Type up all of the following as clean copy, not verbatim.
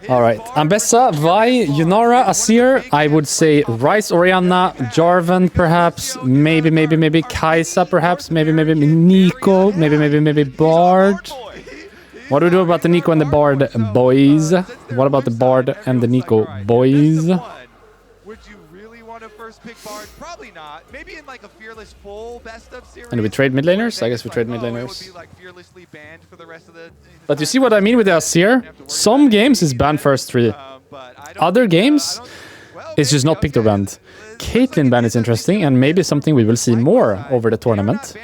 Alright, Ambessa, Vi, Yunara, Asir. I would say Rice, Orianna, Jarvan perhaps, maybe Kaisa perhaps, maybe Nico, maybe Bard. What do we do about the Nico and the Bard boys? What about the Bard and the Nico boys? Would you really want to first pick Bard? Probably not. Maybe in like a fearless full best of series. And we trade mid laners? I guess we trade mid laners. It would be like fearlessly banned for the rest of the But you see what I mean with the Asir? Some games is banned first 3. Other games, it's just not picked or banned. Caitlyn ban is interesting and maybe something we will see more over the tournament.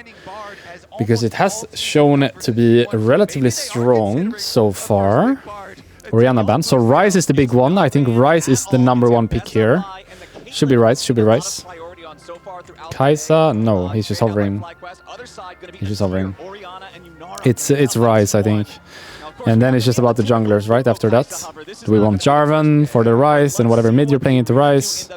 Because it has shown to be relatively strong so far. Orianna ban. So Ryze is the big one. I think Ryze is the #1 pick here. Should be Ryze, should be Ryze. Kaisa, no, he's just hovering. He's just hovering. It's Ryze, I think. And then it's just about the junglers, right? After that, do we want Jarvan for the Ryze and whatever mid you're playing into Ryze?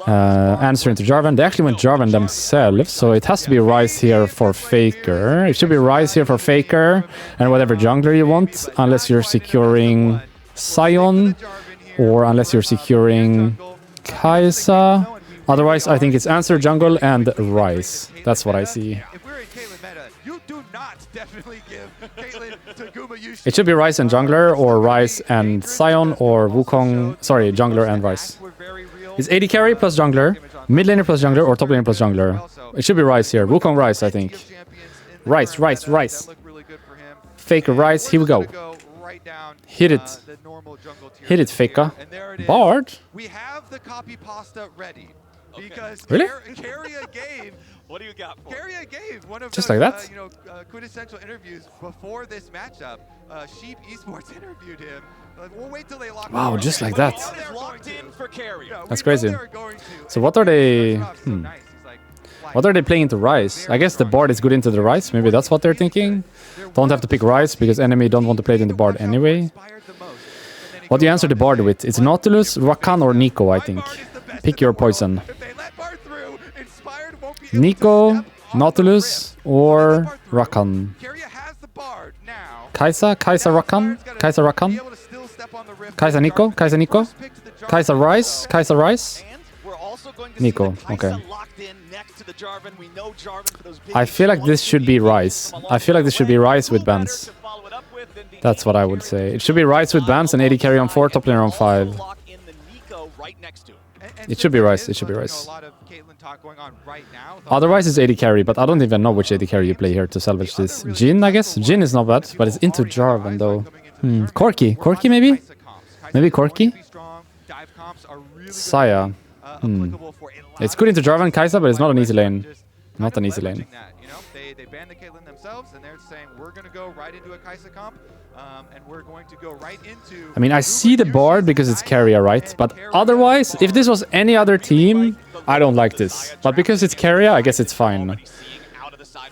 Answer into Jarvan. They actually went Jarvan themselves, so it has to be Ryze here for Faker. It should be Ryze here for Faker and whatever jungler you want, unless you're securing Sion or unless you're securing Kaisa. Otherwise, I think it's Answer, Jungle, and Ryze. That's what I see. It should be Ryze and Jungler, or Ryze and Sion, or Wukong. Sorry, Jungler and Ryze. It's AD carry plus Jungler, mid laner plus Jungler, or top laner plus Jungler. It should be Ryze here. Wukong Ryze, I think. Ryze. Faker Ryze, here we go. Hit it. Hit it, Faker. Bard? We have the copy pasta ready. Because really? Carrier gave. What do you got for? Carrier gave one of just those, like that? Quintessential interviews before this matchup. Sheep Esports interviewed him. We'll wait till they lock. Wow, just like that. For that's crazy. So what are they? What are they playing into Ryze? I guess the Bard is good into the Ryze. Maybe that's what they're thinking. Don't have to pick Ryze because enemy don't want to play it in the Bard anyway. What do you answer the Bard with? It's Nautilus, Rakan, or Nico, I think. Pick your poison. Nico, Nautilus, or Rakan. Kaisa Rakan? Kaisa Nico? Kaisa Ryze? Nico, okay. I feel like this should be Ryze. With bans. That's what I would say. It should be Ryze with bans and AD carry on 4, top laner on 5. It should be Ryze. Otherwise it's AD carry, but I don't even know which AD carry you play here to salvage this. Jhin, I guess? Jhin is not bad, but it's into Jarvan though. Corki maybe? Maybe Corki? Saya. It's good into Jarvan, Kaisa, but it's not an easy lane. Not an easy lane. They banned the Caitlyn themselves, and they're saying we're going to go right into a Kaisa comp, and we're going to go right into... I mean, I see the Bard because it's carrier, right? But otherwise, if this was any other team, I don't like this. But because it's carrier, I guess it's fine.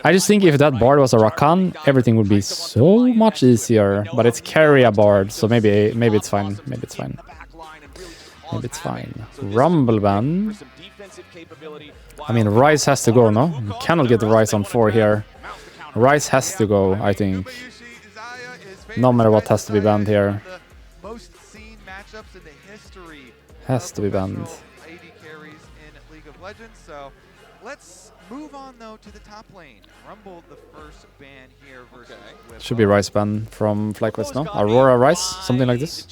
I just think if that Bard was a Rakan, everything would be so much easier. But it's carrier Bard, so maybe it's fine. Maybe it's fine. Rumble ban. I mean, Ryze has to go, no? You cannot get the Ryze on 4 here. Ryze has to go, I think. No matter what has to be banned here. Has to be banned. Let's move on though to the top lane. Rumble the first ban here versus should be Ryze ban from FlyQuest, no? Aurora Ryze, something like this.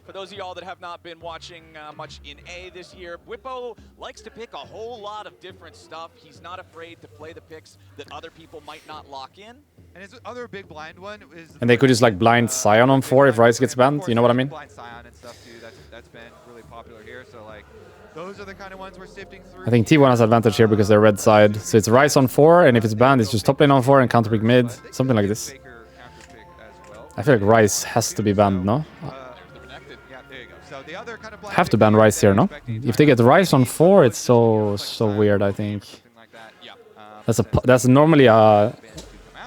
For those of y'all that have not been watching much in A this year, Whippo likes to pick a whole lot of different stuff. He's not afraid to play the picks that other people might not lock in. And his other big blind one is... And they could just like blind Sion on 4 if Ryze gets banned, you know what I mean? Blind Sion and stuff too, that's been really popular here, so like, those are the kind of ones we're sifting through. I think T1 has advantage here because they're red side. So it's Ryze on 4, and if it's banned, it's just top lane on 4 and counter pick mid. Something like this. I feel like Ryze has to be banned, no? Have to ban Ryze here, no? If they get Ryze on 4, it's so weird, I think. That's normally a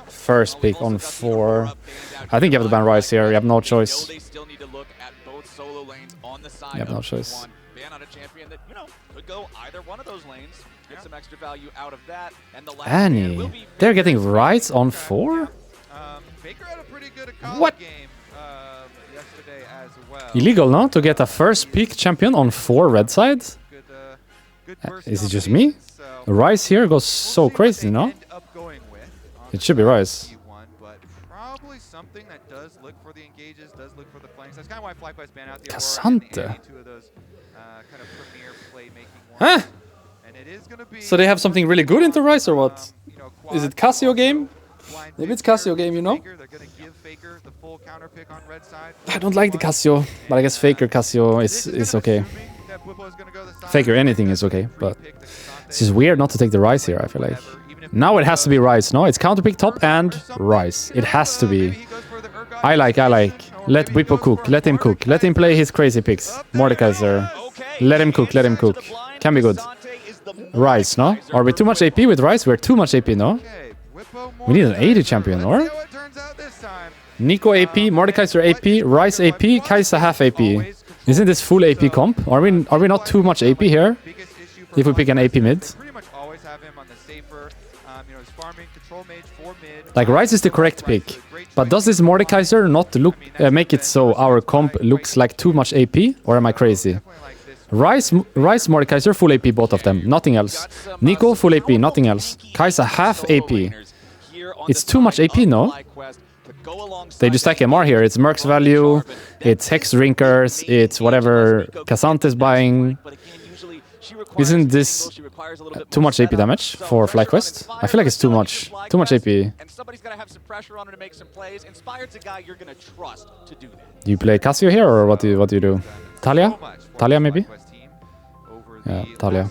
first pick on 4. I think you have to ban Ryze here. You have no choice. You have no choice. Annie, they're getting Ryze on 4? Faker had a pretty good Akali What? game yesterday as well. Illegal, no? To get a first pick champion on 4 red side? Good burst Is it just me? combinations, so Rice here goes so we'll see what crazy, they no? end up going with on It should be Rice. T1, but probably something that does look for the engages, does look for the flanks. That's kind of why FlyQuest banned out the Aurora and Cassante. two of those kind of premier playmaking ones. Huh? And it is gonna be So they have something really good into Rice or what? you know, Is it quad, Casio game? blind Maybe it's Faker, Casio game, you know? Faker. They're gonna give Faker the full counter pick on red side. I don't like the Casio, but I guess Faker Casio is okay. Faker anything is okay, but it's just weird not to take the Rice here, I feel like. Now it has to be Rice, no? It's counterpick top and Rice. It has to be. I like. Let Bwipo cook, let him cook. Let him play his crazy picks. Mordekaiser. Let him cook. Can be good. Rice, no? Are we too much AP with Rice? We're too much AP, no? We need an 80 champion, or? Nico AP, Mordekaiser AP, Rice AP, Kaisa half AP. Isn't this full AP comp? Are we not too much AP here? If we pick an AP mid? Like Rice is the correct pick. But does this Mordekaiser not look make it so our comp looks like too much AP? Or am I crazy? Rice, Mordekaiser, full AP, both of them. Nothing else. Nico, full AP, nothing else. Kaisa, half AP. It's too much AP, no? They just stack MR here. It's Merc's value, it's Hex Drinkers, it's whatever Cassante is buying. Isn't this too much AP damage for FlyQuest? I feel like it's too much. Too much AP. And somebody's got to have some pressure on him to make some plays. Inspired's a guy you're going to trust to do that. Do you play Casio here, or what do you do? Talia? Talia maybe? Yeah, Talia.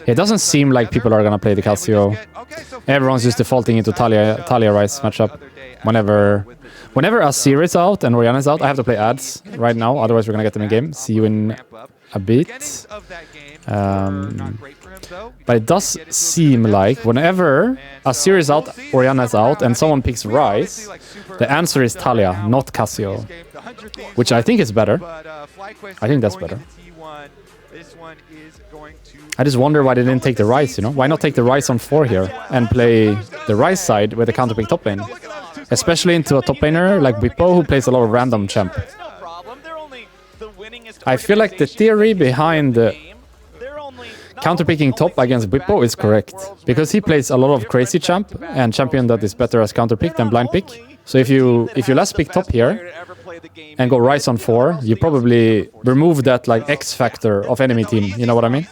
It doesn't seem like people are gonna play the Casio. Everyone's just defaulting into Talia Rice matchup. Whenever Asir is out and Orianna is out, I have to play ads right now, otherwise we're gonna get them in game. See you in a bit. But it does seem like whenever Asir is out, Orianna is out, and someone picks Rice, the answer is Talia, not Casio. Which I think is better. I think that's better. I just wonder why they didn't take the Rice, you know? Why not take the Rice on 4 here and play the Rice side with the counterpick top lane? Especially into a top laner like Bwipo, who plays a lot of random champ. I feel like the theory behind counterpicking top against Bwipo is correct. Because he plays a lot of crazy champ and champion that is better as counterpick than blind pick. So if you last pick top here and go Rice on 4, you probably remove that like X factor of enemy team. You know what I mean?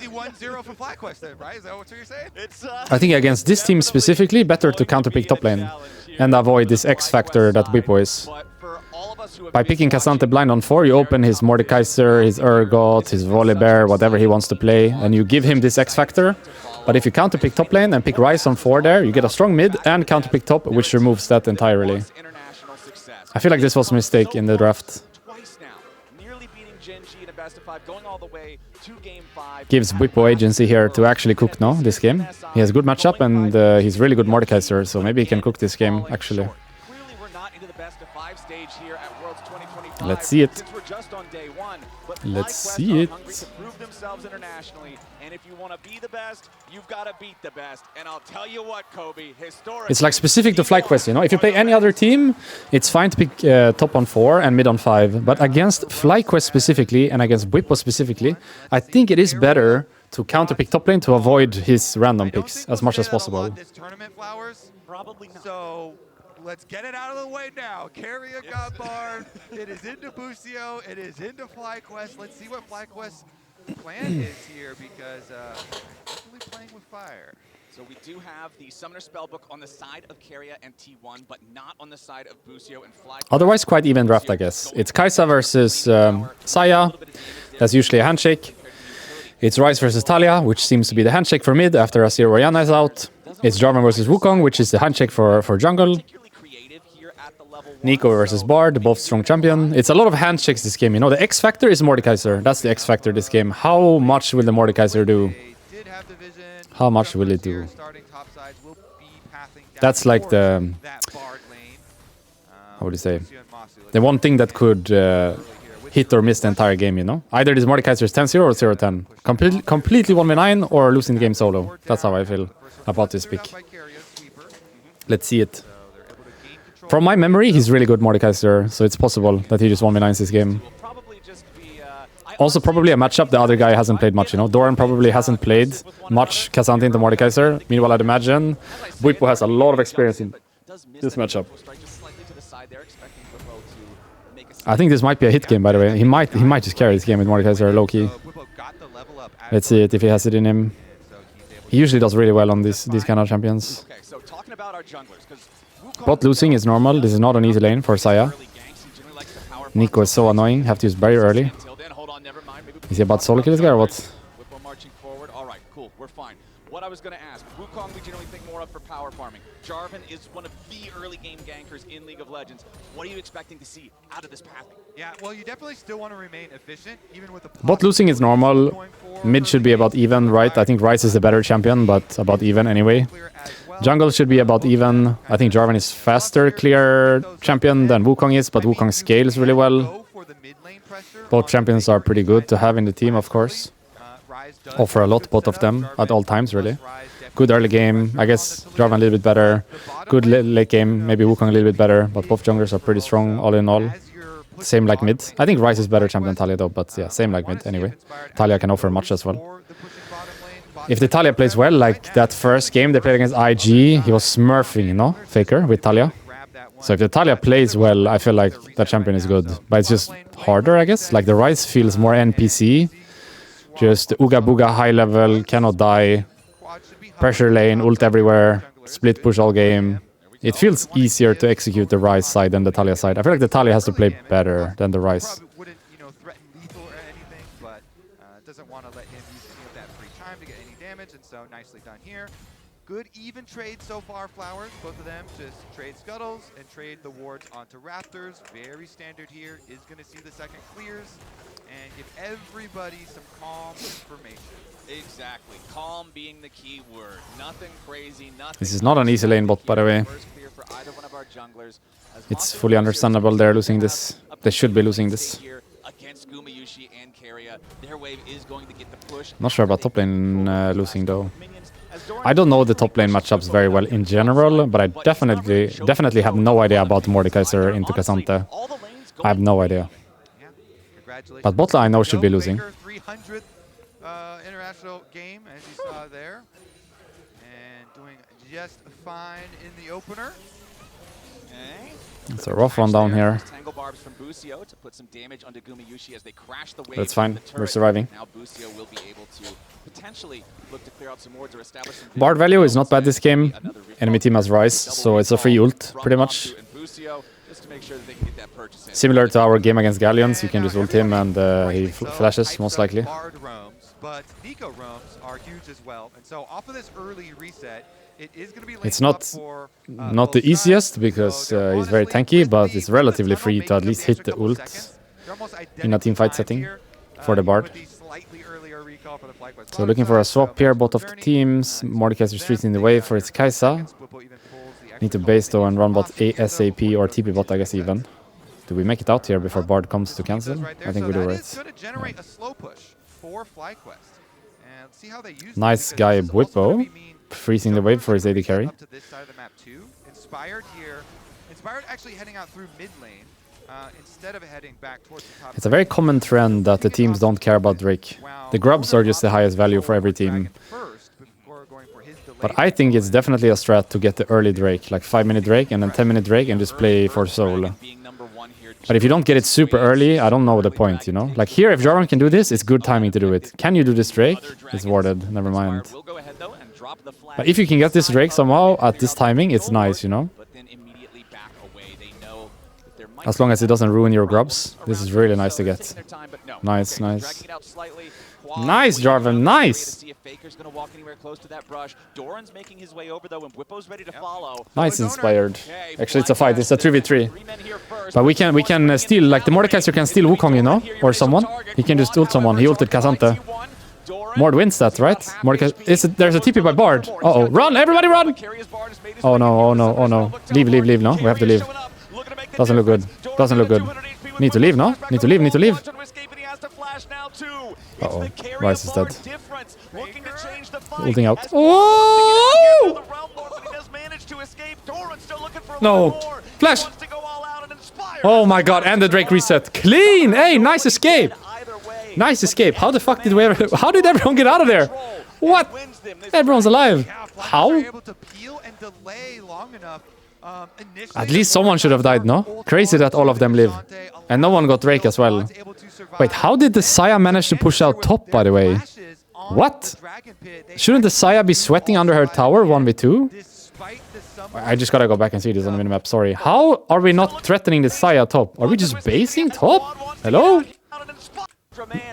I think against this team specifically, better to counterpick top lane and avoid this X factor that Bwipo is. By picking Cassante blind on 4, you open his Mordekaiser, his Urgot, his Volibear, whatever he wants to play, and you give him this X factor. But if you counterpick top lane and pick Rice on 4 there, you get a strong mid and counterpick top, which removes that entirely. I feel like this was a mistake in the draft. Gives Bwipo agency here to actually cook, no, this game. He has good matchup and he's really good Mordekaiser, so maybe he can cook this game, actually. Let's see it. Let's see it. And if you want to be the best, you've got to beat the best. And I'll tell you what, Kobe, historically, it's like specific to FlyQuest, you know? If you play any other team, it's fine to pick top on 4 and mid on 5. But against FlyQuest specifically and against Bwipo specifically, I think it is better to counterpick top lane to avoid his random picks as much as possible. Probably not. So let's get it out of the way now. Carrier got barred. It is into Busio. It is into FlyQuest. Let's see what FlyQuest plan is here, because definitely playing with fire. So we do have the Summoner Spellbook on the side of Keria and T1, but not on the side of Busio and Fly. Otherwise, quite even draft, I guess. It's Kaisa versus Saya. That's usually a handshake. It's Rice versus Talia, which seems to be the handshake for mid after Asir Orianna is out. It's Jarvan versus Wukong, which is the handshake for jungle. Nico versus Bard, both strong champion. It's a lot of handshakes this game, you know. The X factor is Mordekaiser. That's the X factor this game. How much will the Mordekaiser do? How much will it do? That's like the... How would you say? The one thing that could hit or miss the entire game, you know? Either this Mordekaiser is 10-0 or 0-10. Completely 1v9 or losing the game solo. That's how I feel about this pick. Let's see it. From my memory, he's really good Mordekaiser, so it's possible that he just 1v9s this game. Also, probably a matchup the other guy hasn't played much, you know? Doran probably hasn't played much Kazante into Mordekaiser. Meanwhile, I'd imagine Bwipo has a lot of experience in this matchup. I think this might be a hit game, by the way. He might just carry this game with Mordekaiser low-key. Let's see it if he has it in him. He usually does really well on these kind of champions. Bot losing is normal. This is not an easy lane for Saya. Nico is so annoying. Have to use very early. Is he about to solo kill this guy or what? Whippo marching forward. All right, cool. We're fine. What I was going to ask, Wukong we generally think more of for power farming. Jarvan is one of the early game gankers in League of Legends. What are you expecting to see out of this pathing? Yeah, well, you definitely still want to remain efficient, even with the bot losing is normal. Mid should be about even, right? I think Ryze is the better champion, but about even anyway. Jungle should be about even. I think Jarvan is faster clear champion than Wukong is, but Wukong scales really well. Both champions are pretty good to have in the team, of course. Offer a lot, both of them, at all times, really. Good early game. I guess Jarvan a little bit better. Good late game. Maybe Wukong a little bit better, but both junglers are pretty strong all in all. Same like mid. I think Ryze is better champion than Talia though, but yeah, same like mid anyway. Talia can offer much as well. If the Talia plays well, like that first game they played against IG, he was smurfing, you know, Faker with Talia. So if the Talia plays well, I feel like that champion is good. But it's just harder, I guess. Like the Ryze feels more NPC. Just Ooga Booga high level, cannot die. Pressure lane, ult everywhere, split push all game. It feels easier to execute the Ryze side than the Talia side. I feel like the Talia has to play better than the Ryze. Wouldn't, threaten lethal or anything, but doesn't want to let him use any of that free time to get any damage, and so nicely done here. Good even trade so far, Flowers. Both of them just trade scuttles and trade the wards onto Raptors. Very standard here. Is going to see the second clears and give everybody some calm information. Exactly. Calm being the key word. Nothing crazy, nothing. This is not an easy lane bot, by the way. It's fully understandable they're losing this. They should be losing this. Not sure about top lane losing though. I don't know the top lane matchups very well in general, but I definitely have no idea about Mordekaiser into Kazante. I have no idea. But bot lane I know should be losing. 300th international game, as you saw there, and doing just fine in the opener. It's a rough one down here. That's fine. We're surviving. Bard value is not bad this game. Enemy team has Ryze, so it's a free ult, pretty much. Similar to our game against Galleons, you can just ult him and he flashes, most likely. But Nico roams are huge as well, and so off of this early reset, it is going to be it's not the easiest because he's very tanky, but it's relatively free to at least hit the ult in a teamfight setting for the Bard. So looking for a swap here, both of the teams. Mordekaiser Street's in the way for its Kai'Sa. Need to base though and run bot ASAP or TP bot, I guess even. Do we make it out here before Bard comes to cancel? I think we do, right? Nice guy Bwipo, freezing the wave for his AD carry. Inspired here. Inspired actually heading out through mid lane instead of heading back towards the top. It's a very common trend that the teams don't care about Drake. The grubs are just the highest value for every team. But I think it's definitely a strat to get the early Drake, like 5-minute Drake and then 10-minute Drake and just play for soul. But if you don't get it super early, I don't know the point, you know? Like here, if Jarvan can do this, it's good timing to do it. Can you do this Drake? It's warded, never mind. But if you can get this Drake somehow at this timing, it's nice, you know? As long as it doesn't ruin your grubs, this is really nice to get. Nice, nice. Nice, Jarvan, nice! Nice inspired. Actually, it's a fight, it's a 3v3. But we can steal, like the Mordekaiser can steal Wukong, you know? Or someone. He can just ult someone, he ulted Kazante. Mord wins that, right? Mordekaiser, there's a TP by Bard. Uh-oh, run, everybody run! Oh no, oh no, oh no. Leave, no? We have to leave. Doesn't look good, doesn't look good. Need to leave, no? Need to leave. Uh-oh, Ryze is dead. Ulting out. Oh! No! Flash! Wants to go all out and inspire. Oh my god, and the Drake reset. Clean! Hey, nice escape! Either way, Nice escape. How the fuck did we ever... How did everyone get out of there? What? wins them this Everyone's alive. Yeah, Flowers How? are able to peel and delay long enough. Initially, At least someone should have died, no? Crazy that all of them live. And no one got Drake as well. Wait, how did the Saya manage to push out top, by the way? What? Shouldn't the Saya be sweating under her tower 1v2? I just gotta go back and see this on the minimap, sorry. How are we not threatening the Saya top? Are we just basing top? Hello?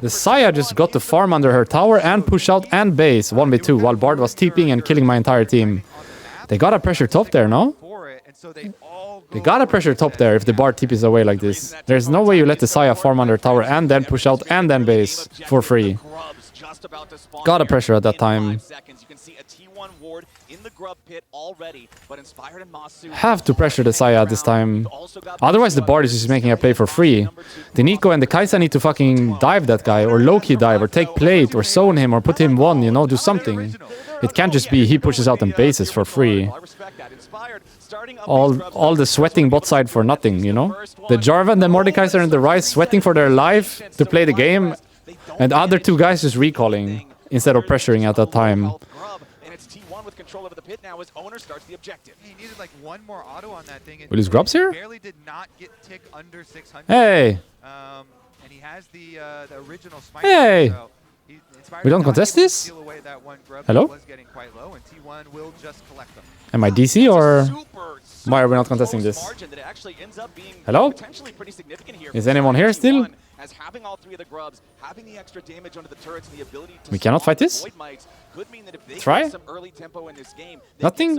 The Saya just got to farm under her tower and push out and base 1v2 while Bard was TPing and killing my entire team. They gotta pressure top there, no? They gotta pressure top there if the Bard TPs away like this. There's no way you let the Saya farm under tower and then push out and then base for free. Gotta pressure at that time. Have to pressure the Saya at this time. Otherwise the Bard is just making a play for free. The Nico and the Kaisa need to fucking dive that guy or low-key dive or take plate or zone him or put him one, you know, do something. It can't just be he pushes out and bases for free. All the sweating bot side for nothing, you know? The Jarvan, the Mordekaiser and the Ryze sweating for their life to play the game, and the other two guys just recalling instead of pressuring at that time. Will his grubs here? Hey! Hey! We don't contest this? Hello? Am I DC or why are we not contesting this? Hello? Is anyone here still? We cannot fight this? Try? Nothing?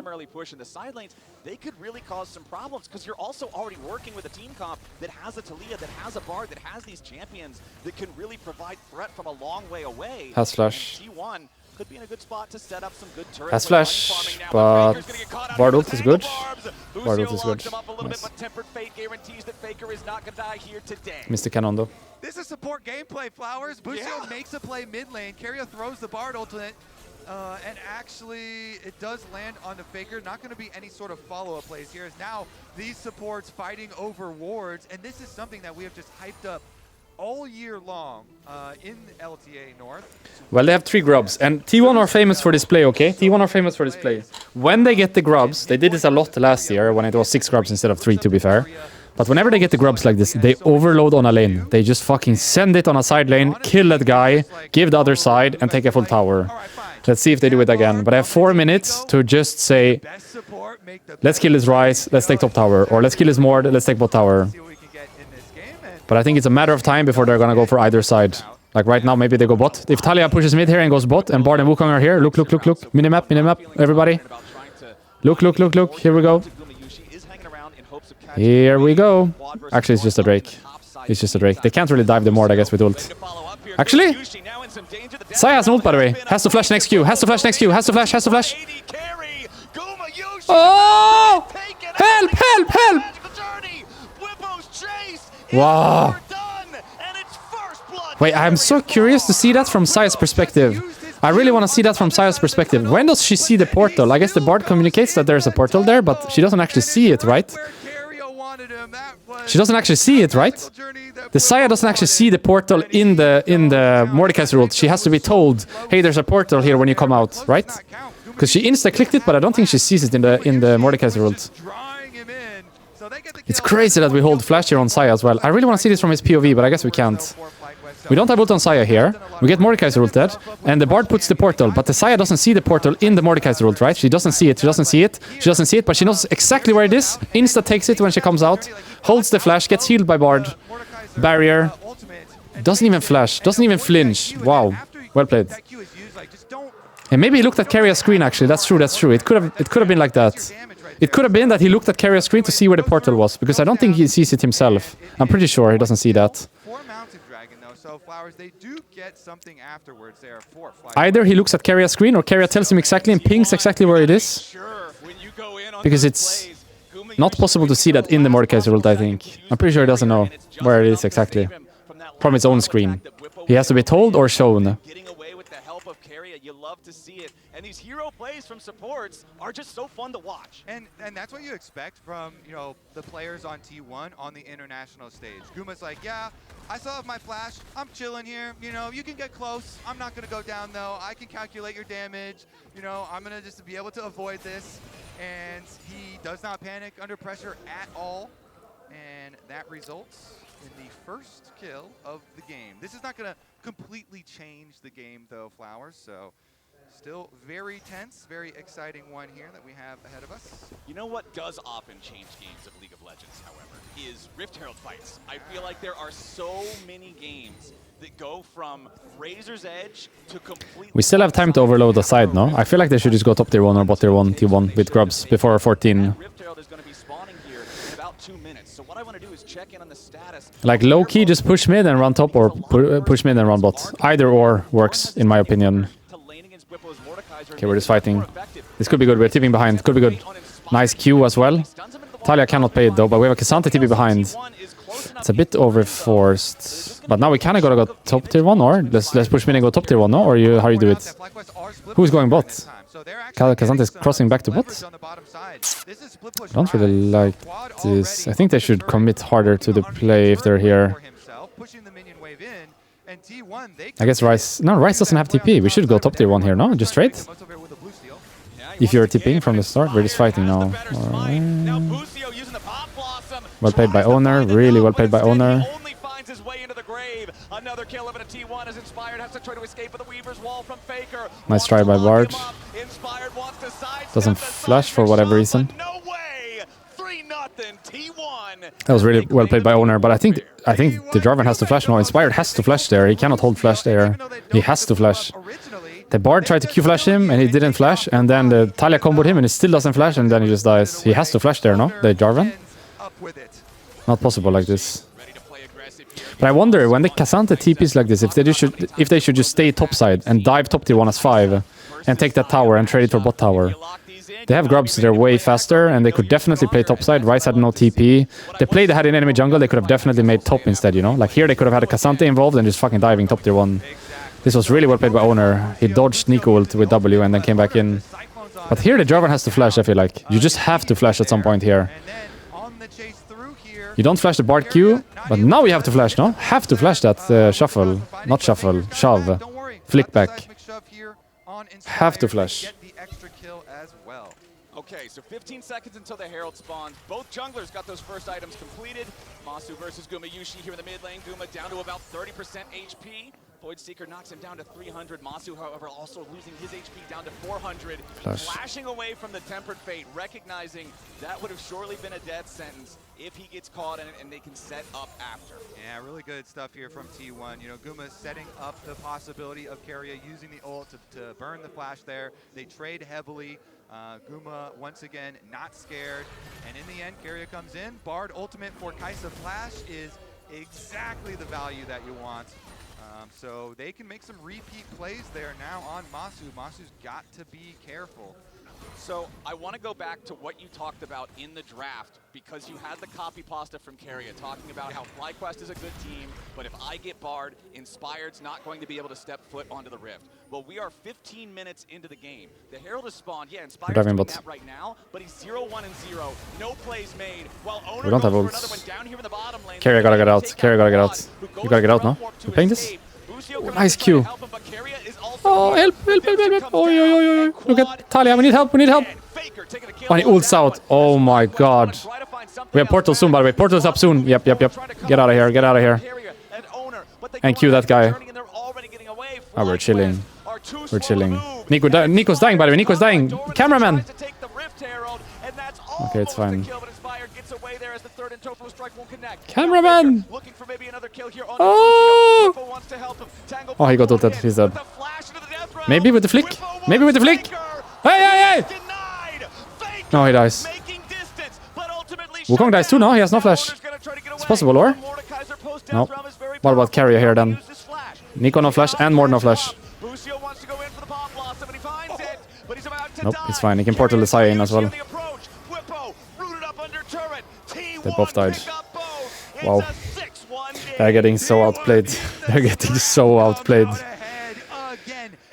They could really cause some problems because you're also already working with a team comp that has a Talia, that has a Bard, that has these champions that can really provide threat from a long way away. Has flash. T1 could be in a good spot to set up some good turrets. Has flash, but Bard ult is good. Bard ult is good. Nice. Mr. Cannon though. This is support gameplay, Flowers. Busio makes a play mid lane. Keria throws the Bard ultimate. And actually, it does land on the Faker. Not going to be any sort of follow-up plays here. As now, these supports fighting over wards. And this is something that we have just hyped up all year long in LTA North. Well, they have 3 grubs. And T1 are famous for this play, okay? T1 are famous for this play. When they get the grubs, they did this a lot last year when it was 6 grubs instead of 3, to be fair. But whenever they get the grubs like this, they overload on a lane. They just fucking send it on a side lane, kill that guy, give the other side, and take a full tower. Let's see if they do it again. But I have 4 minutes to just say, let's kill this Ryze, let's take top tower. Or let's kill this Mord, let's take bot tower. But I think it's a matter of time before they're gonna go for either side. Like right now, maybe they go bot. If Talia pushes mid here and goes bot, and Bard and Wukong are here, look, look, look, look. Minimap, minimap, everybody. Look, look, look, look. Here we go. Here we go. Actually, it's just a Drake. It's just a Drake. They can't really dive the Mord, I guess, with ult. Actually, Saya has an ult, by the way. Has to flash next Q. Has to flash next Q. Has to flash. Has to flash. Oh! Help! Help! Help! Wow. Wait, I'm so curious to see that from Saya's perspective. I really want to see that from Saya's perspective. When does she see the portal? I guess the Bard communicates that there's a portal there, but she doesn't actually see it, right? She doesn't actually see it, right? The Saya doesn't actually see the portal in the Mordekaiser ult. She has to be told, hey, there's a portal here when you come out, right? Because she insta-clicked it, but I don't think she sees it in the Mordekaiser ult. It's crazy that we hold flash here on Saya as well. I really want to see this from his POV, but I guess we can't. We don't have ult on Saya here. We get Mordekaiser ult dead, and the Bard puts the portal, but the Saya doesn't see the portal in the Mordekaiser ult, right? She doesn't see it, she doesn't see it, she doesn't see it, but she knows exactly where it is. Insta takes it when she comes out, holds the flash, gets healed by Bard. Barrier. Doesn't even flash, doesn't even flinch. Wow, well played. And maybe he looked at Keria's screen actually, that's true, that's true. It could have been like that. It could have been that he looked at Keria's screen to see where the portal was, because I don't think he sees it himself. I'm pretty sure he doesn't see that. Either he looks at Keria's screen or Keria tells him exactly and pings exactly where it is. Because it's not possible to see that in the Mordekaiser ult, I think. I'm pretty sure he doesn't know where it is exactly. From his own screen. He has to be told or shown. Carrier, you love to see it. And these hero plays from supports are just so fun to watch. And that's what you expect from, you know, the players on T1 on the international stage. Guma's like, yeah, I still have my flash. I'm chilling here. You know, you can get close. I'm not going to go down, though. I can calculate your damage. You know, I'm going to just be able to avoid this. And he does not panic under pressure at all. And that results in the first kill of the game. This is not going to completely change the game, though, Flowers. So still very tense, very exciting one here that we have ahead of us. You know what does often change games of League of Legends, however, is Rift Herald fights. I feel like there are so many games that go from Razor's Edge to completely... We still have time to overload the side, no? I feel like they should just go top tier 1 or bot tier 1, T1 with grubs before 14. Rift Herald is going to be spawning here in about 2 minutes. So what I want to do is check in on the status. Like low-key, just push mid and run top, or push mid and run bot. Either or works, in my opinion. Okay, we're just fighting. This could be good. We're tipping behind. Could be good. Nice Q as well. Talia cannot pay it though, but we have a K'Sante TP behind. It's a bit overforced. But now we kind of gotta go top tier 1, or let's push mid and go top tier 1, no? Or how you do it? Who's going bot? K'Sante is crossing back to bot? I don't really like this. I think they should commit harder to the play if they're here. I guess Rice... No, Rice doesn't have TP. We should go top tier 1 here, no? Just straight? If you're tipping from the start, we're just fighting now. Well played by Owner. Really well played by Owner. Another kill of a T1 as Inspired has to try to escape with the Weaver's Wall from Faker. Nice try by Bard. Doesn't flash for whatever reason. No way! 3-0 T1. That was really well played by Owner, but I think the Jarvan has to flash now. Inspired has to flash there. He cannot hold flash there. He has to flash. The Bard tried to Q-flash him, and he didn't flash, and then the Talia comboed him, and he still doesn't flash, and then he just dies. He has to flash there, no? The Jarvan? Not possible like this. But I wonder, when the K'Sante TPs like this, if they should just stay topside and dive top tier 1 as 5, and take that tower and trade it for bot tower. They have grubs, they're way faster, and they could definitely play topside. Rice had no TP. The play they had in enemy jungle, they could have definitely made top instead, you know? Like here, they could have had a K'Sante involved and just fucking diving top tier 1. This was really well played by Owner. He dodged Nico ult with W and then came back in. But here the Jarvan has to flash, I feel like. You just have to flash at some point here. You don't flash the Bard Q, but now you have to flash, no? Have to flash that shuffle. Not shuffle, shove. Flick back. Have to flash. Okay, so 15 seconds until the Herald spawns. Both junglers got those first items completed. Masu versus Guma Yushi here in the mid lane. Guma down to about 30% HP. Void Seeker knocks him down to 300. Masu, however, also losing his HP down to 400. Flashing away from the Tempered Fate, recognizing that would have surely been a death sentence if he gets caught in it and they can set up after. Yeah, really good stuff here from T1. You know, Guma setting up the possibility of Keria using the ult to burn the flash there. They trade heavily. Guma, once again, not scared. And in the end, Keria comes in. Bard ultimate for Kai'Sa flash is exactly the value that you want. So they can make some repeat plays there now on Masu. Masu's got to be careful. So I want to go back to what you talked about in the draft, because you had the copy pasta from Keria talking about how FlyQuest is a good team, but if I get Bard, Inspired's not going to be able to step foot onto the Rift. Well, we are 15 minutes into the game. The Herald is spawned. Yeah, Inspired's doing that right now, but he's 0-1-0. No plays made. While Owner goes for another one down here in the bottom lane. Keria gotta get out. Keria gotta get out. You gotta get out now. We're playing this? Oh, nice Q. Oh, help. Oh, look at Talia, we need help. Oh, he ults out. Oh my god. We have portal soon, by the way. Portal's up soon. Yep. Get out of here. And Q that guy. Oh, we're chilling. Nico's dying, by the way. Nico's dying. Cameraman. Okay, it's fine. Cameraman! Oh! Oh, he got ulted. He's dead. Maybe with the flick? Hey! No, he dies. Wukong dies too, no? He has no flash. It's possible, or? No. What about Keria here, then? Nico no flash and Mord no flash. Nope, it's fine. He can portal the Xayah in as well. They both died. Wow. They're getting so outplayed.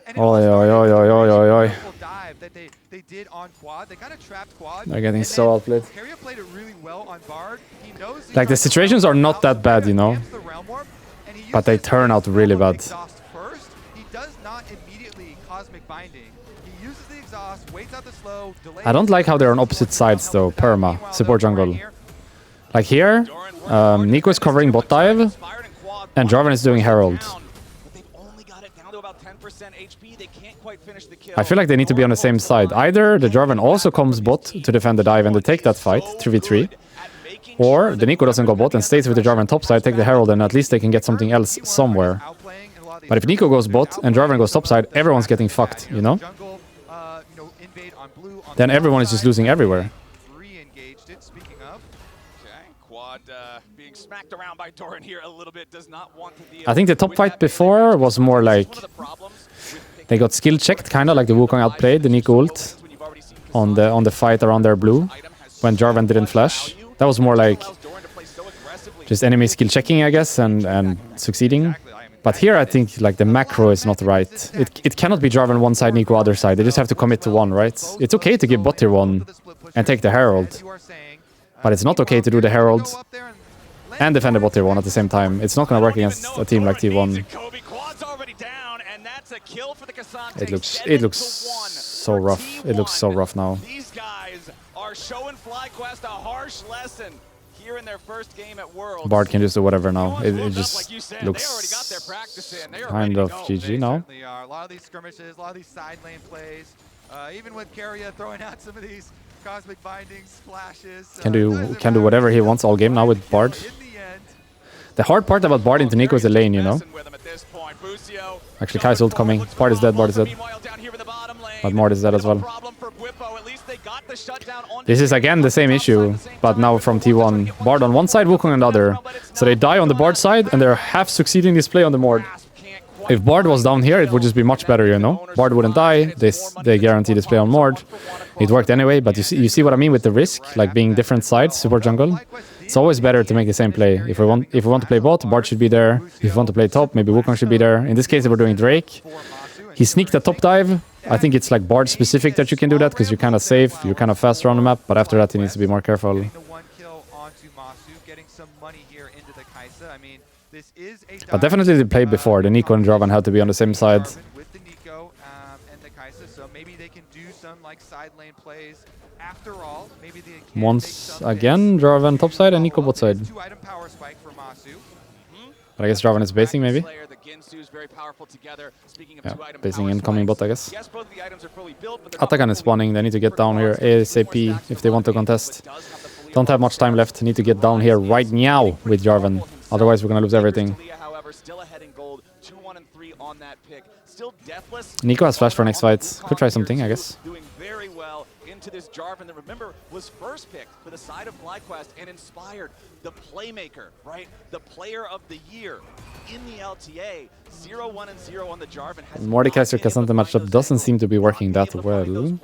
And it Oi, all oi, started oi, with oi, a oi, oi, oi. beautiful dive that they did on quad. They kind of trapped quad. They're getting and so then outplayed. Keria played it really well on Bard. He knows he's Like, the on situations realm are warp not that out, bad, so you know? camps the realm warp, and he But they uses turn his out really level of bad. exhaust first. He does not immediately cosmic binding. He uses the exhaust, waits out the slow, delays. I don't like how they're on opposite sides, though. Perma, support jungle. Like here, Nico is covering bot dive, and Jarvan is doing Herald. I feel like they need to be on the same side. Either the Jarvan also comes bot to defend the dive and they take that fight, 3v3, or the Nico doesn't go bot and stays with the Jarvan top side, take the Herald, and at least they can get something else somewhere. But if Nico goes bot and Jarvan goes top side, everyone's getting fucked, you know? Then everyone is just losing everywhere. Being smacked around by Doran here a little bit, does not want to deal. I think the top fight before was more like they got skill checked, kind of like the Wukong outplayed the Nico ult on the fight around their blue when Jarvan didn't flash. That was more like just enemy skill checking, I guess, and succeeding. But here I think like the macro is not right. It cannot be Jarvan one side, Nico other side. They just have to commit to one, right? It's okay to give bot tier 1 and take the Herald, but it's not okay to do the Herald and defend the bot tier 1 at the same time. It's not going to work against a team like T1. It looks so rough. It looks so rough now. These guys are showing FlyQuest a harsh lesson here in their first game at Worlds. Bard can just do whatever now. It just looks kind of GG now. A lot of these skirmishes, a lot of these side lane plays, even with Keria throwing out some of these cosmic bindings, flashes. Can do whatever he wants all game now with Bard. The hard part about Bard into Nico is the lane, you know? Actually, Kai's ult coming. Bard is dead, Bard is dead. But Mord is dead as well. This is again the same issue, but now from T1. Bard on one side, Wukong on the other. So they die on the Bard side, and they're half succeeding this play on the Mord. If Bard was down here, it would just be much better, you know? Bard wouldn't die, they guarantee this play on Mord. It worked anyway, but you see what I mean with the risk? Like being different sides, support jungle? It's always better to make the same play. If we want to play bot, Bard should be there. If we want to play top, maybe Wukong should be there. In this case, if we're doing Drake, he sneaked a top dive. I think it's like Bard specific that you can do that because you're kind of safe, you're kind of faster on the map, but after that he needs to be more careful. But definitely the play before, the Nico and Jarvan had to be on the same side. Once again, Jarvan top side and Nico bot side. But I guess Jarvan is basing maybe. Yeah, basing incoming bot, I guess. Atakan is spawning, they need to get down here ASAP if they want to contest. Don't have much time left, need to get down here right now with Jarvan. Otherwise we're gonna lose everything. Nico has flash for next fight. Could try something, I guess. Into this Jarvan that, remember, was first picked for the side of FlyQuest and inspired the playmaker, right? The player of the year in the LTA. 0-1 and 0 on the Jarvan. Mordekaiser Cassandra matchup doesn't seem to be working that well. In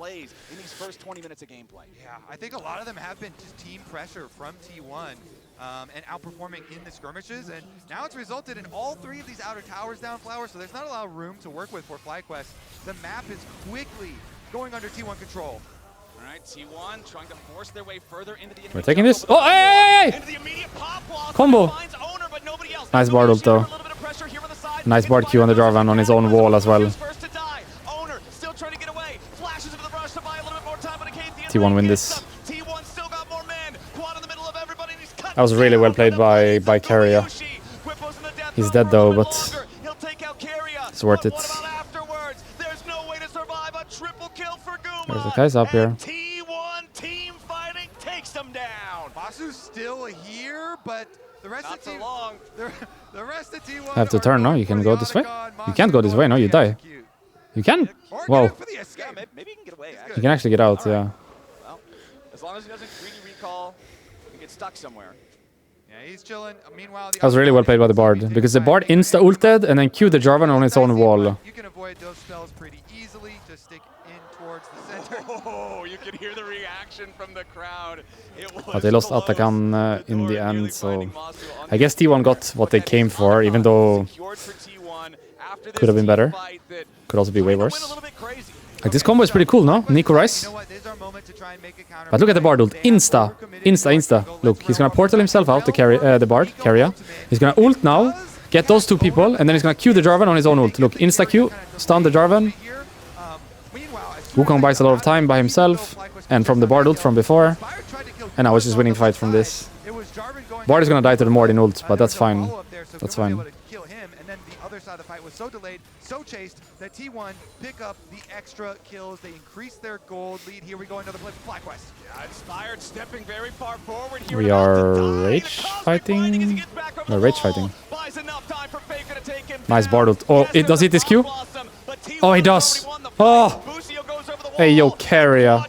these first 20 minutes of gameplay. Yeah, I think a lot of them have been just team pressure from T1 and outperforming in the skirmishes, and now it's resulted in all three of these outer towers down Flower, so there's not a lot of room to work with for FlyQuest. The map is quickly going under T1 control. Alright, T1 trying to force their way further into the enemy. We're taking this. Oh, hey! Combo. Nice Bard ult though. Nice Bard Q on the Jarvan on his own wall as well. T1 win this. That was really well played by Keria. He's dead though, but it's worth it. There's the guys up here. T1 team fighting takes them down. Masu's still here, but the rest of T1 the rest of T1 Have to turn, no? You can go this way? You can't go this way, no? You die. You can? Whoa. Maybe he can get away. You can actually get out, yeah. Well, as long as he doesn't greedy recall, he gets stuck somewhere. Yeah, he's chilling. Meanwhile, that was really well played by the Bard, because the Bard insta-ulted and then Q'd the Jarvan on its own wall. You can avoid those spells pretty easily. Just stick in towards the center. Oh, you can hear the reaction from the crowd. But they lost Atakan in the end, so I guess T1 got what they came for, even though after Could have been better. fight that Could also be way win a worse. little bit crazy. Like, this combo is pretty cool, no? Nico Rice. You know what? This is our moment to try and make a counter. But look at the Bard ult. Insta. Look, he's gonna portal himself out, the Bard, Keria. He's gonna ult now, get those two people, and then he's gonna Q the Jarvan on his own ult. Look, insta Q, stun the Jarvan. Wukong buys a lot of time by himself, and from the Bard ult from before. And now it's just winning fight from this. Bard is gonna die to the Mord in ult, but that's fine. That's fine. And then the other side of the fight was so delayed, so chased, that T1 pick up the extra kills. They increase their gold lead. Here we go, another play for FlyQuest. Yeah, Inspired stepping very far forward here. We are rage fighting. No, rage fighting. Nice Bard ult. Oh, it does hit this Q? Oh, he does. Oh. Hey, yo, Keria.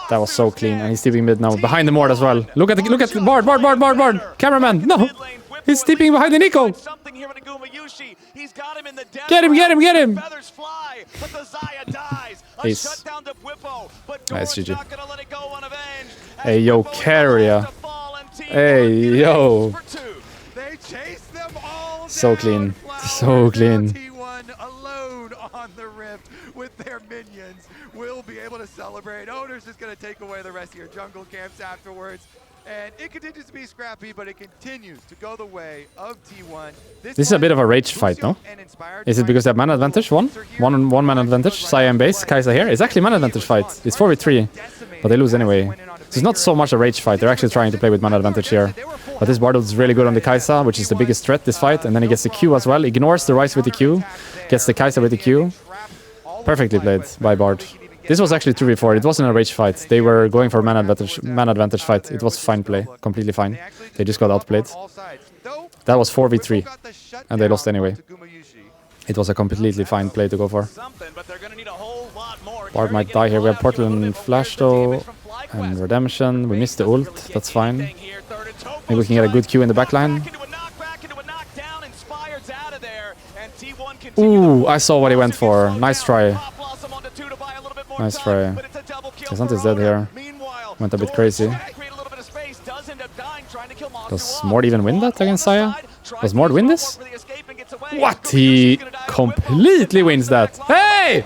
That was so clean, and he's TPing mid now. Behind the Mord as well. Look at the Bard. Cameraman, no. He's TPing behind the Nico. Get him. Please. Nice, GG. Hey, yo, Keria. Hey, yo. So clean. So clean. T1 alone on the rift with their minions will be able to celebrate. Owner's just going to take away the rest of your jungle camps afterwards. And it continues to be scrappy, but it continues to go the way of T1. This is a bit of a rage fight, no? Is it because they have mana advantage? One mana advantage. Saya and base, Kai'Sa here. It's actually mana advantage fight. It's 4v3, but they lose anyway. So it's not so much a rage fight. They're actually trying to play with mana advantage here. But this Bard is really good on the Kai'Sa, which is the biggest threat this fight. And then he gets the Q as well. Ignores the Ryze with the Q. Gets the Kai'Sa with the Q. Perfectly played by Bard. This was actually 3v4. It wasn't a rage fight. They were going for mana advantage fight. It was fine play. Completely fine. They just got outplayed. That was 4v3. And they lost anyway. It was a completely fine play to go for. Bard might die here. We have Portal and Flash though. And Redemption. We missed the ult. That's fine. Maybe we can get a good Q in the backline. Ooh, I saw what he went for. Nice try. Nice try. Casante's dead here. Went a bit crazy. Does Mord even win that against Saya? Does Mord win this? What? He completely wins that. Hey!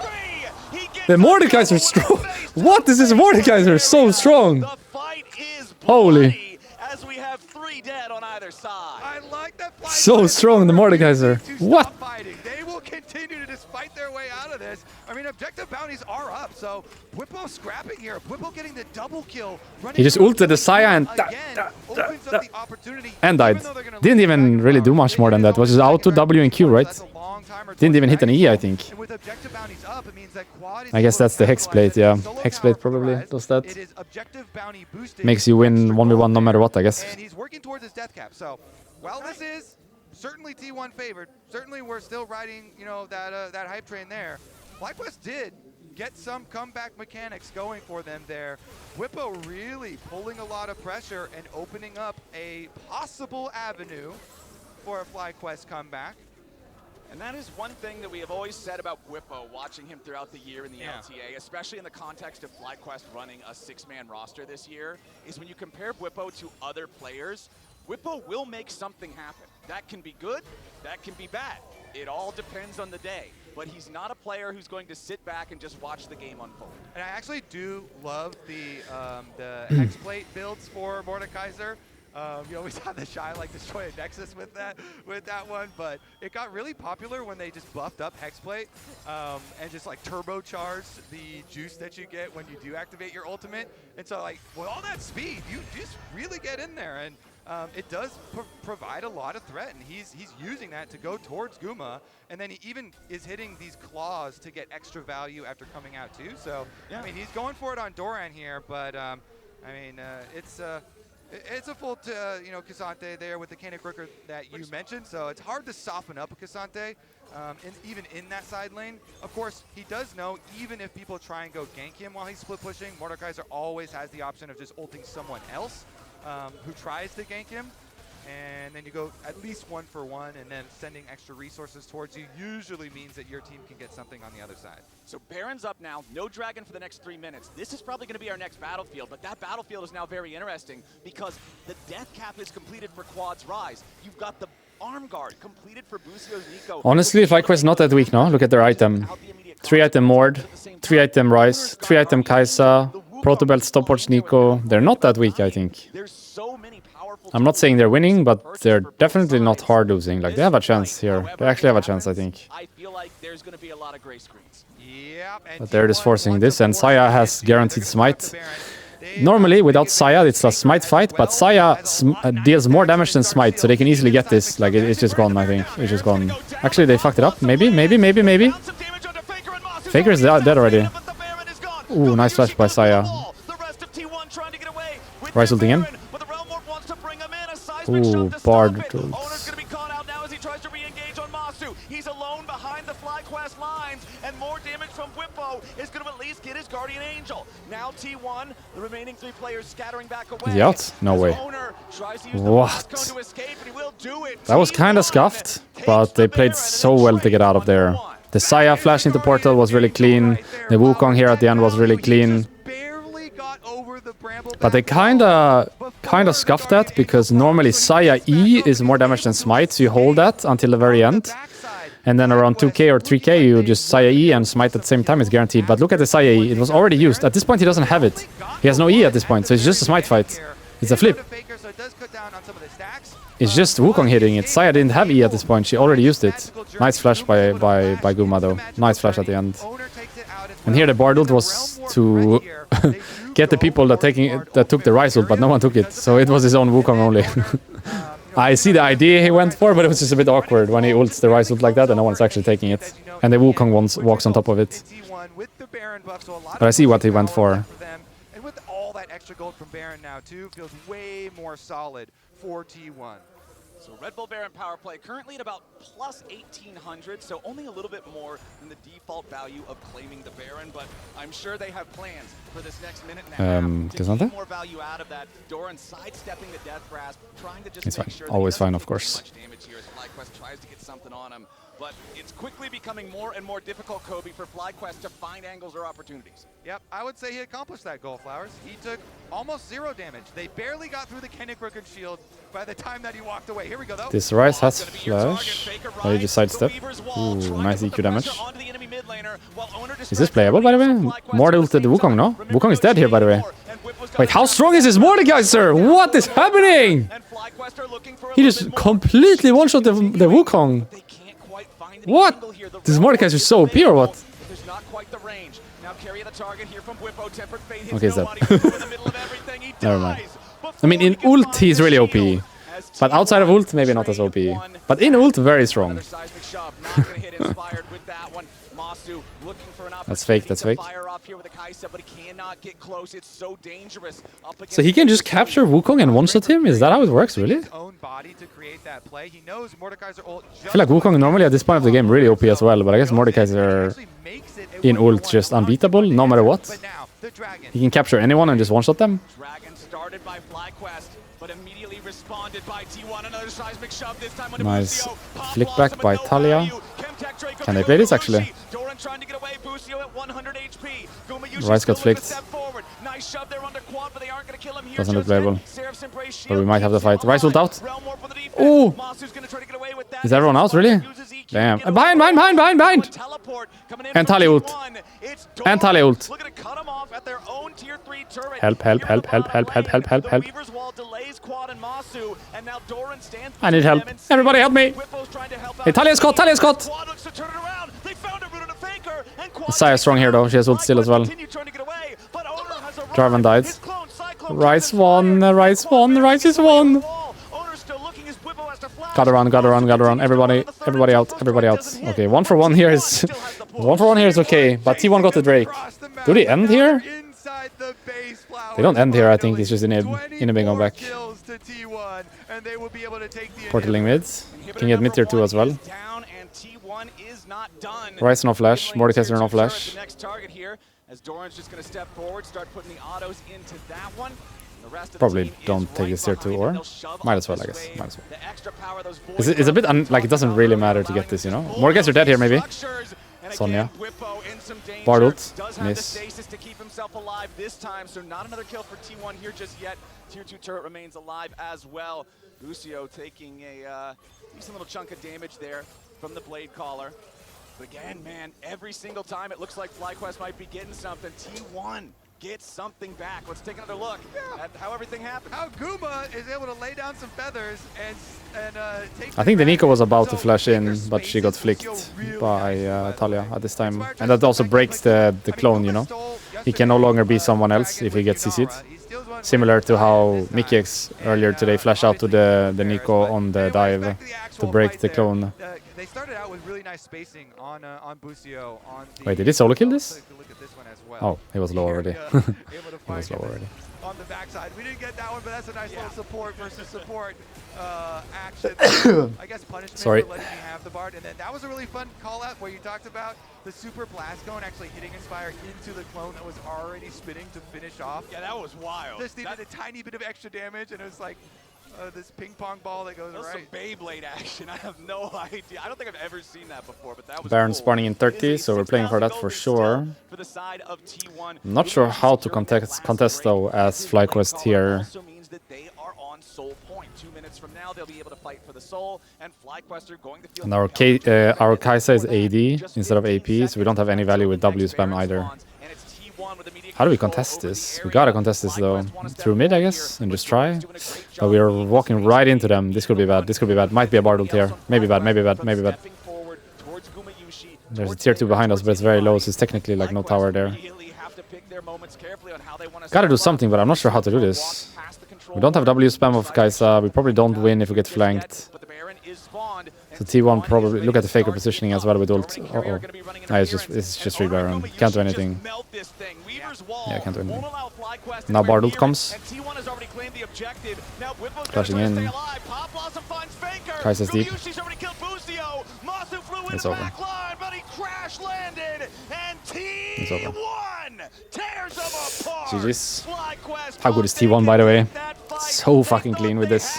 The Mordekaiser is strong. What? This is Mordekaiser so strong. Holy. So strong, the Mordekaiser. What? They will continue to just fight their way out of this. I mean, objective bounties are up, so Bwipo scrapping here. Bwipo getting the double kill. He just ulted the Saya and died. Didn't even really do much more than that. Was just auto W and Q, right? Didn't even hit an E, I think. I guess that's the Hex Plate, yeah. Hex Plate probably does that. Makes you win 1v1 no matter what, I guess. And he's working towards his death cap. So, while this is certainly T1 favored, certainly we're still riding, you know, that hype train there. FlyQuest did get some comeback mechanics going for them there. Bwipo really pulling a lot of pressure and opening up a possible avenue for a FlyQuest comeback. And that is one thing that we have always said about Bwipo, watching him throughout the year in the LTA, especially in the context of FlyQuest running a 6-man roster this year, is when you compare Bwipo to other players, Bwipo will make something happen. That can be good, that can be bad. It all depends on the day. But he's not a player who's going to sit back and just watch the game unfold. And I actually do love the X-Plate builds for Mordekaiser. You always have the Shy like destroy a Nexus with that one, but it got really popular when they just buffed up Hexplate and just like turbocharged the juice that you get when you do activate your ultimate. And so like with all that speed, you just really get in there, and it does provide a lot of threat, and he's using that to go towards Guma, and then he even is hitting these claws to get extra value after coming out too. So yeah. I mean, he's going for it on Doran here, but I mean it's a full, you know, Cassante there with the Canic Rooker that you mentioned, so it's hard to soften up a Cassante, even in that side lane. Of course, he does know, even if people try and go gank him while he's split pushing, Mordekaiser always has the option of just ulting someone else who tries to gank him, and then you go at least 1-for-1, and then sending extra resources towards you usually means that your team can get something on the other side. So Baron's up now, no dragon for the next 3 minutes. This is probably going to be our next battlefield, but that battlefield is now very interesting because the death cap is completed for Quad's Rise. You've got the Arm guard completed for Busio's Nico. Honestly, FlyQuest is not that weak, no? Look at their item. 3-item Mord, 3-item Rice, 3-item Kaisa, Protobelt, Stopwatch, Nico. They're not that weak, I think. I'm not saying they're winning, but they're definitely not hard losing. Like, they have a chance here. They actually have a chance, I think. I feel like there's going to be a lot of gray screens. But they're just forcing this, and Saya has guaranteed smite. Normally, without Saya, it's a smite fight, but Saya deals more damage than smite, so they can easily get this. Like, it's just gone, I think. It's just gone. Actually, they fucked it up. Maybe. Faker is dead already. Ooh, nice flash by Saya. Rice ulting in. Ooh, Bard. He's alone behind the FlyQuest lines, and more damage from Whippo is going to at least get his Guardian Angel. Now T1, the remaining 3 players scattering back away. Is he out? No way. What? That was kind of scuffed, but they played so well to get out of there. The Saya flash into portal was really clean. The Wukong here at the end was really clean. But they kind of scuffed that, because normally Saya E is more damage than smite, so you hold that until the very end. And then around 2k or 3k, you just Saya E and smite at the same time is guaranteed. But look at the Saya E, it was already used. At this point, he doesn't have it. He has no E at this point, so it's just a smite fight. It's a flip. It's just Wukong hitting it. Saya didn't have E at this point, she already used it. Nice flash by Guma though. Nice flash at the end. And here the Bard ult was to get the people that took the Rice ult, but no one took it. So it was his own Wukong only. I see the idea he went for, but it was just a bit awkward when he ults the Rice ult like that and no one's actually taking it. And the Wukong walks on top of it. But I see what he went for. And with all that extra gold from Baron now too, feels way more solid for T1. So Red Bull Baron power play currently at about plus 1800, so only a little bit more than the default value of claiming the Baron, but I'm sure they have plans for this next minute and a half to get more value out of that. Doran sidestepping the Death Grasp, trying to just make sure always fine, of course. Much damage here as FlyQuest tries to get something on him, but it's quickly becoming more and more difficult, Kobe, for FlyQuest to find angles or opportunities. Yep, I would say he accomplished that goal, Flowers. He took almost 0 damage. They barely got through the Kennick Rook and shield by the time that he walked away. Here we go, though. This Rice has flash. Oh, he just sidestep. Ooh, nice EQ damage. Is this playable, by the way? Mord ulted the Wukong, no? Wukong is dead here, by the way. Wait, how strong is this Mordekaiser? What is happening? He just completely one-shot the Wukong. What? This Mordekaiser is so OP or what? Okay, is that? Never mind. I mean, in ult, he's really OP. But outside of ult, maybe not as OP. But in ult, very strong. That's fake, that's fake. So he can just capture Wukong and one-shot him? Is that how it works, really? I feel like Wukong normally at this point of the game really OP as well, but I guess Mordekaiser in ult just unbeatable, no matter what. He can capture anyone and just one-shot them. Nice flick back by Talia. Can they play this actually? Rice got flicked. Doesn't look playable. But we might have the fight. Rice ult out. Ooh! Is everyone out, really? Damn. Behind! And Talia ult. And Talia ult. Help. I need help. Everybody help me. Hey, Talia's caught. Saya's strong here though. She has ult still as well. Jarvan died. Rice won. Rice is won. Gotta run. Everybody out. Okay, 1 for 1 here is 1 for 1 here is okay. But T1 got the Drake. Do they end here? They don't end here, I think. It's just inhibiting on back. Portaling mid. Can get mid tier 2 as well. Rice no flash. Mordekaiser no flash. As Doran's just going to step forward, start putting the autos into that one. The rest of Probably the team don't take this tier 2 or might as well, I guess. It's a bit like it doesn't really matter to get this, you know. More guys are dead here, maybe. Sonya. Bard ult. Miss. To keep himself alive this time, so not another kill for T1 here just yet. Tier 2 turret remains alive as well. Busio taking a decent little chunk of damage there from the Blade Caller. But again, man, every single time it looks like FlyQuest might be getting something. T1 gets something back. Let's take another look at how everything happened. How Guma is able to lay down some feathers and take. I think the back. Nico was about to So flash in, bigger but she got spaces flicked feel really by nice. Talia at this time. Smart And that just also like breaks that. the I mean, clone, Guma you know? stole He can no yesterday, longer be someone else Dragon if he with gets CC'd. Yunara. He steals one Similar with to how this time. Mickey X earlier And, today flashed out to obviously the Paris, Nico but on the anyways, dive back to the to actual break fight the there. clone. They started out with really nice spacing on Busio. Wait, did he solo kill this? Take a look at this one as well. Oh, he was low already. Able to He find was low him already. on the backside. We didn't get that one, but that's a nice little support versus support action. I guess punishment Sorry. for letting me have the Bard. And then that was a really fun call out where you talked about the super blast cone actually hitting Inspire into the clone that was already spinning to finish off. Yeah, that was wild. Just needed a tiny bit of extra damage, and it was like this ping pong ball that goes That was right. some Beyblade action. I have no idea. I don't think I've ever seen that before, but that was Baron cool. spawning in 30, It is a so we're playing for that for 6,000 sure. gold for the side of T1. I'm not sure how to contest though as FlyQuest here. Also means that they are on soul point. 2 minutes from now, they'll be able to fight for the soul, and FlyQuest are going to feel. And our Kaisa is AD instead of AP, so we don't have any value with W spam either. How do we contest this? We gotta contest this though. Through mid, I guess, and just try. But we are walking right into them. This could be bad. This could be bad. Might be a Bard ult here. Maybe bad. Maybe bad. Maybe bad. There's a tier 2 behind us, but it's very low, so it's technically like no tower there. Gotta do something, but I'm not sure how to do this. We don't have W spam of Kaisa. We probably don't win if we get flanked. So T1 probably look at the faker positioning as well with ult. Uh-oh. Ah, it's just free Baron. Can't do anything. Yeah, can't do anything. Now Bard ult comes. Flashing in. Kaisa's deep. It's over. It's over. GG's. How good is T1 by the way? So fucking clean with this.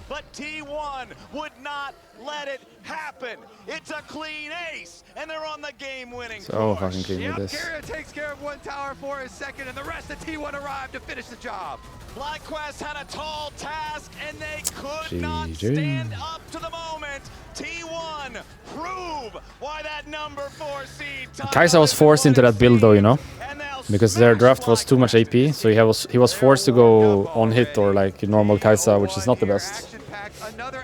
But T1 would not let it happen. It's a clean ace, and they're on the game-winning So push. fucking clean with this. Carrier takes care of one tower for his second, and the rest of T1 arrived to finish the job. FlyQuest had a tall task, and they could not stand up to the moment. T1 prove why that number 4 seed. Kaisa was forced into that build though, you know, because their draft was too much AP, so he was forced to go on hit or like normal Kaisa, which is not the best. Action-packed, another